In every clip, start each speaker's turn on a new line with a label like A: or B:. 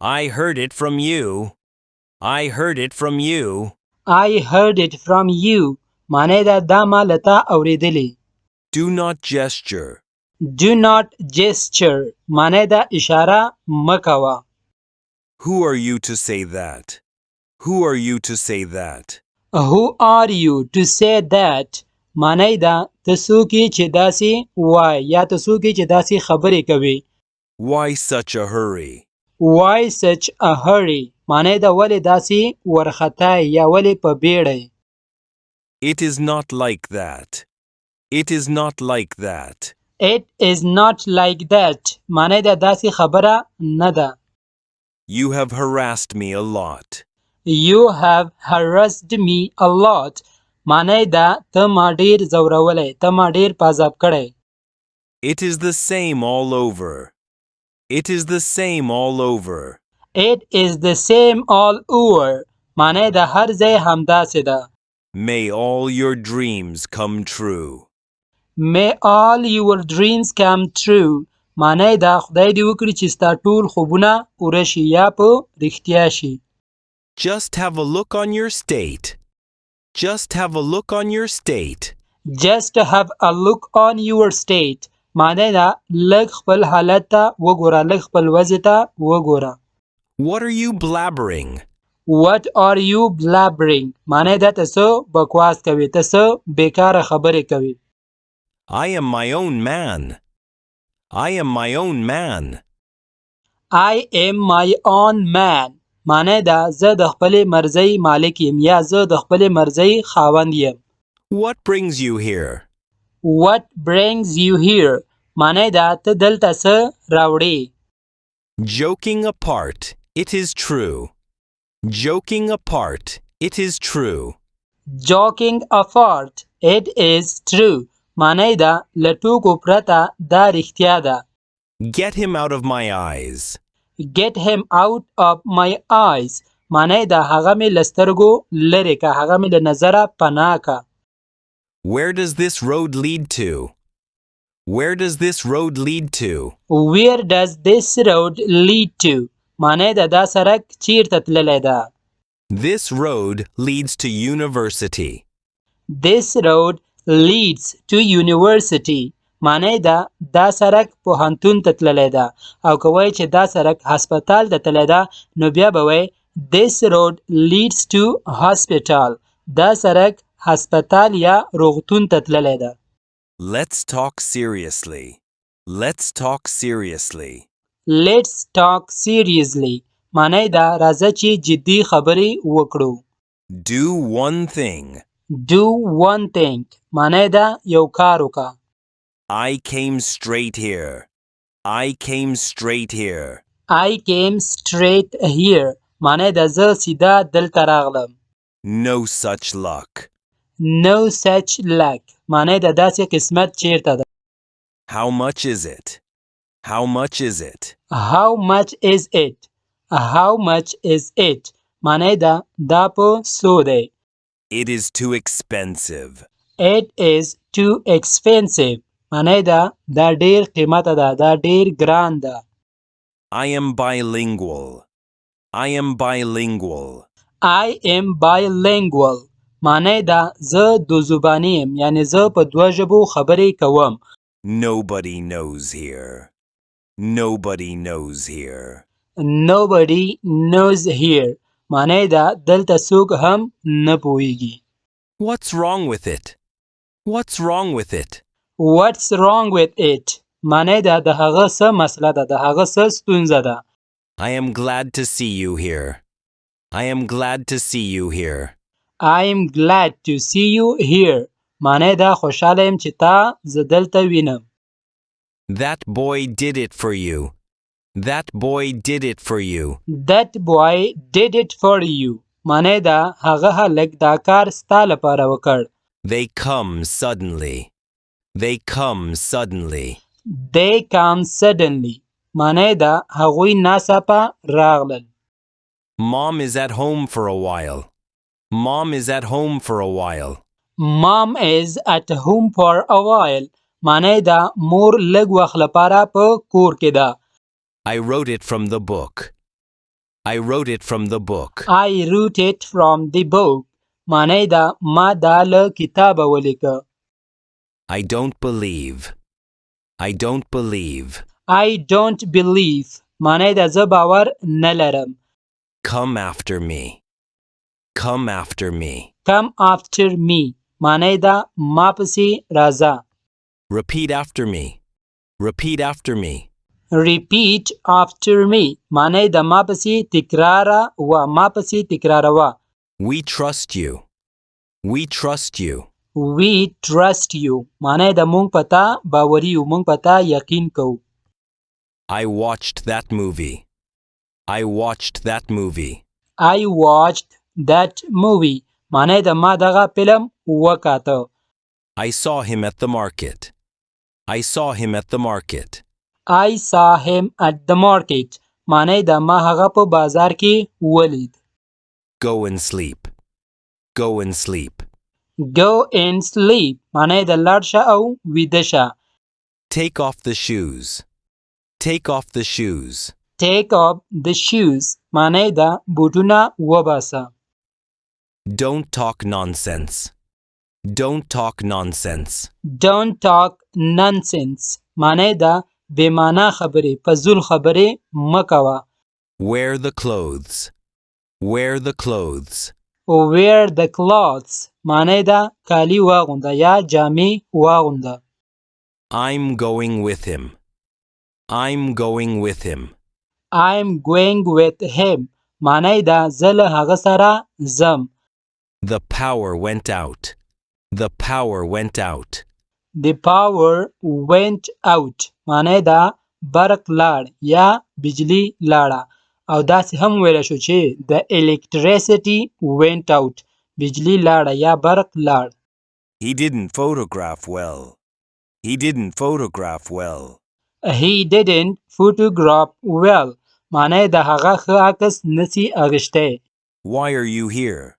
A: I heard it from you. I heard it from you.
B: I heard it from you. معنی دا ما لتا اوریدلی.
A: Do not gesture.
B: Do not gesture. معنی دا اشاره مکوه.
A: Who are you to say that? Who are you to say that?
B: Who are you to say that? معنی دا تسوکی چې داسې وای یا تسوکی چې داسې خبرې کوي.
A: Why such a hurry?
B: Why such a hurry? معنی دا ولې داسې ورختای یا ولې په بیړه.
A: It is not like that. It is not like that.
B: It is not like that. معنی دا داسې خبره نه ده.
A: You have harassed me a lot.
B: You have harassed me a lot. معنی دا ته ما ډیر ځورولی، ته ما ډیر پازاب کړی.
A: It is the same all over. It is the same all over.
B: It is the same all over. معنی دا هر ځای همداسې ده.
A: May all your dreams come true.
B: May all your dreams come true. معنی دا خدای دې وکړي چې ستا ټول خوبونه پوره شي یا په رښتیا شي.
A: Just have a look on your state. Just have a look on your state.
B: Just have a look on your state. معنی دا لږ خپل حالت ته وګوره، لږ خپل وضع ته وګوره.
A: What are you blabbering?
B: What are you blabbering? معنی دا ته څه بکواس کوي، ته څه بیکاره خبرې کوي.
A: I am my own man. I am my own man.
B: I am my own man. معنی دا زه د خپلې مرضۍ مالک یم یا زه د خپلې مرضۍ خاوند یم.
A: What brings you here?
B: What brings you here? معنی دا ته دلته څه راوړې.
A: Joking apart, it is true. Joking apart, it is true.
B: Joking apart, it is true. معنی دا له ټوکو پرته دا رښتیا ده.
A: Get him out of my eyes.
B: Get him out of my eyes. معنی دا هغه مې له سترګو لرې که، هغه مې له نظره پناه که.
A: Where does this road lead to? Where does this road lead to?
B: Where does this road lead to? معنی دا سړک چیرته تللی ده.
A: This road leads to university.
B: This road leads to university. معنی دا سړک پوهنتون ته تللی ده، او که وایي چې دا سړک هسپتال ته تللی ده نو بیا به وایي This road leads to hospital. دا سړک هسپتال یا روغتون ته تللی ده.
A: Let's talk seriously. Let's talk seriously.
B: Let's talk seriously. معنی دا راځه چې جدي خبرې وکړو.
A: Do one thing.
B: Do one thing. معنی دا یو کار وکړه.
A: I came straight here. I came straight here.
B: I came straight here. معنی دا زه سیده دلته راغلم.
A: No such luck.
B: No such luck. معنی دا داسې قسمت چیرته ده.
A: How much is it? How much is it?
B: How much is it? How much is it? معنی دا په څو دی.
A: It is too expensive.
B: It is too expensive. معنی دا ډیر قیمته ده، دا ډیر ګران ده.
A: I am bilingual. I am bilingual.
B: I am bilingual. معنی دا زه دو زبانی یم، یعنی زه په دوه ژبو خبرې کوم.
A: Nobody knows here. Nobody knows here.
B: Nobody knows here. معنی دا دلته څوک هم نه پوهیږي.
A: What's wrong with it? What's wrong with it?
B: What's wrong with it? معنی دا د هغه څه مسله ده، د هغه څه ستونزه ده.
A: I am glad to see you here. I am glad to see you here.
B: I am glad to see you here. معنی دا خوشحاله یم چې تا زه دلته وینم.
A: That boy did it for you. That boy did it for you.
B: That boy did it for you. معنی دا هغه هلک دا کار ستا لپاره وکړ.
A: They come suddenly. They come suddenly.
B: They come suddenly. معنی دا هغوی ناڅاپه راغلل.
A: Mom is at home for a while. Mom is at home for a while.
B: Mom is at home for a while. معنی دا مور لږ وخت لپاره په کور کې ده.
A: I wrote it from the book. I wrote it from the book.
B: I wrote it from the book. معنی دا ما دا له کتابه ولیکه.
A: I don't believe. I don't believe.
B: I don't believe. معنی دا زه باور نه لرم.
A: Come after me. Come after me.
B: Come after me. معنی دا ما پسې راځه.
A: Repeat after me. Repeat after me.
B: Repeat after me. معنی دا ما پسې تکراره و ما پسې تکراروه.
A: We trust you. We trust you.
B: We trust you. معنی دا مونږ پتا باوري یو مونږ پتا یقین کوو.
A: I watched that movie. I watched that movie.
B: I watched that movie. معنی دا ما دغه فلم وکاته.
A: I saw him at the market. I saw him at the market.
B: I saw him at the market. معنی دا ما هغه په بازار کې ولید.
A: Go and sleep. Go and sleep.
B: Go and sleep. معنی دا لاړ شه او ویده شه.
A: Take off the shoes. Take off the shoes.
B: Take off the shoes. معنی دا بوټونه وباسه.
A: Don't talk nonsense. Don't talk nonsense.
B: Don't talk nonsense. معنی دا بې معنا خبرې فضول خبرې مه کوه.
A: Wear the clothes. Wear the clothes.
B: Wear the clothes. معنی دا کالی واغونده یا جامې واغونده.
A: I'm going with him. I'm going with him.
B: I'm going with him. معنی دا زه له هغه سره ځم.
A: The power went out. The power went out.
B: The power went out. معنی دا برق لاړ یا بجلی لاړه. او داسې هم ویلی شو چې the electricity went out. بجلی لاړه یا برق لاړ.
A: He didn't photograph well. He didn't photograph well.
B: He didn't photograph well. معنی د هغه ښه عکس نسی اخیستی.
A: Why are you here?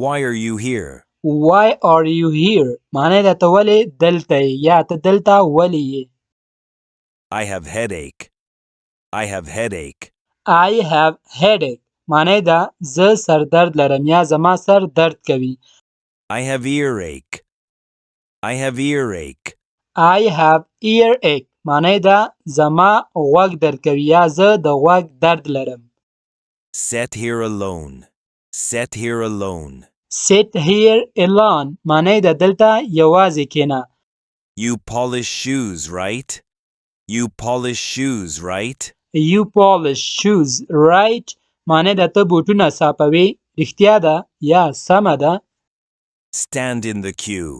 A: Why are you here?
B: Why are you here? معنی د ته ولې دلته یې یا ته دلته ولې یې.
A: I have headache. I have headache.
B: I have headache. معنی دا زه سردرد لرم یا زما سر درد کوي.
A: I have earache. I have earache.
B: I have earache. معنی دا زما غوږ درد کوي یا زه د غوږ درد لرم.
A: Sit here alone. Sit here alone.
B: Sit here alone. معنی دا دلته یوازې کېنه.
A: You polish shoes, right? You polish shoes, right?
B: You polish shoes, right? معنی دا ته بوټونه صافوي. رښتیا ده یا سمه ده.
A: Stand in the queue.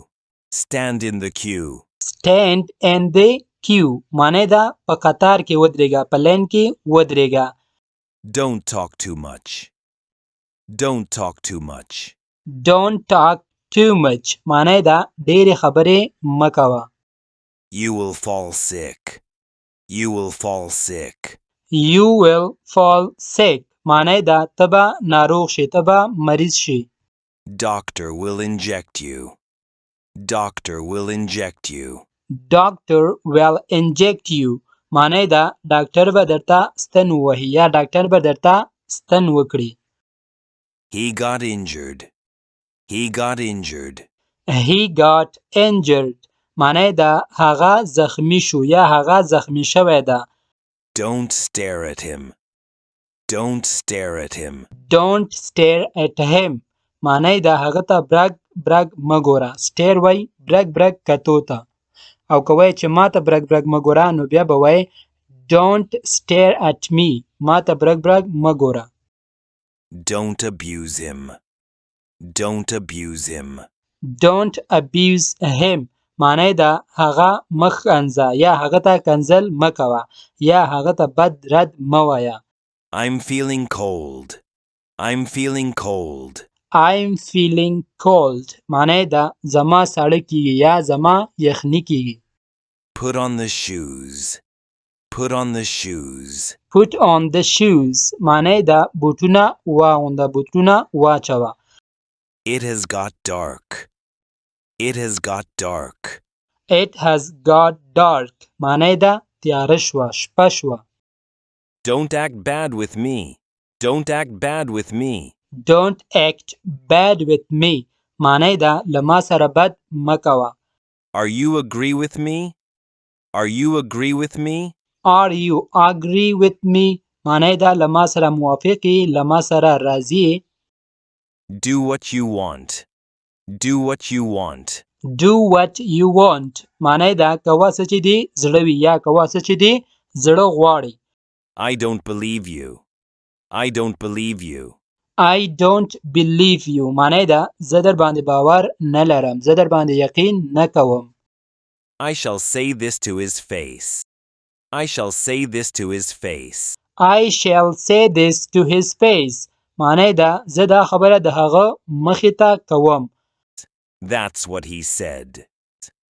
A: Stand in the queue.
B: Stand in the queue. معنی دا په قطار کې ودرېږه په لین کې ودرېږه.
A: Don't talk too much. Don't talk too much.
B: Don't talk too much. معنی دا ډېرې خبرې مه کوه.
A: You will fall sick. You will fall sick.
B: You will fall sick. معنی دا ته به ناروغ شي ته به مریض شي.
A: Doctor will inject you. Doctor will inject you.
B: Doctor will inject you. معنی دا ډاکټر به درته ستن ووهي یا ډاکټر به درته ستن وکړي.
A: He got injured. He got injured.
B: He got injured. معنی دا هغه زخمی شو یا هغه زخمی شوی ده.
A: Don't stare at him. Don't stare at him.
B: Don't stare at him. معنی دا هغه ته برګ برګ مه ګوره. Stare وای برګ برګ کتو ته. او که وایې چې ما ته برګ برګ مه ګوره نو بیا به وایې Don't stare at me. ما ته برګ برګ مه ګوره.
A: Don't abuse him. Don't abuse him.
B: Don't abuse him. معنی دا هغه مه ښکنځه یا هغه ته کنځل مه کوه یا هغه ته بد رد مه وایه.
A: I'm feeling cold. I'm feeling cold.
B: I'm feeling cold. معنی دا زما ساړه کیږي یا زما یخني کیږي.
A: Put on the shoes. Put on the shoes.
B: Put on the shoes. معنی دا بوټونه واغونده بوټونه واچوه.
A: It has got dark. It has got dark.
B: It has got dark. معنی دا تیاره شوه شپه شوه.
A: Don't act bad with me. Don't act bad with me.
B: Don't act bad with me. معنی ده له ما سره بد مه کوه.
A: Are you agree with me? Are you agree with me?
B: Are you agree with me? معنی ده له ما سره موافقی، له ما سره راضی.
A: Do what you want. Do what you want.
B: Do what you want. معنی ده کوه څه چې دی زړه وي یا کوه څه چې دی زړه غواړي.
A: I don't believe you. I don't believe you.
B: I don't believe you. معنی ده زه در باندې باور نه لرم، زه در باندې یقین نه کوم.
A: I shall say this to his face. I shall say this to his face.
B: I shall say this to his face. معنی ده زه دا خبره د هغه مخې ته کوم.
A: That's what he said.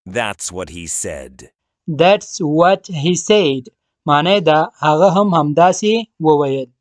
A: That's what he said.
B: That's what he said. معنی ده هغه هم همداسې وویل.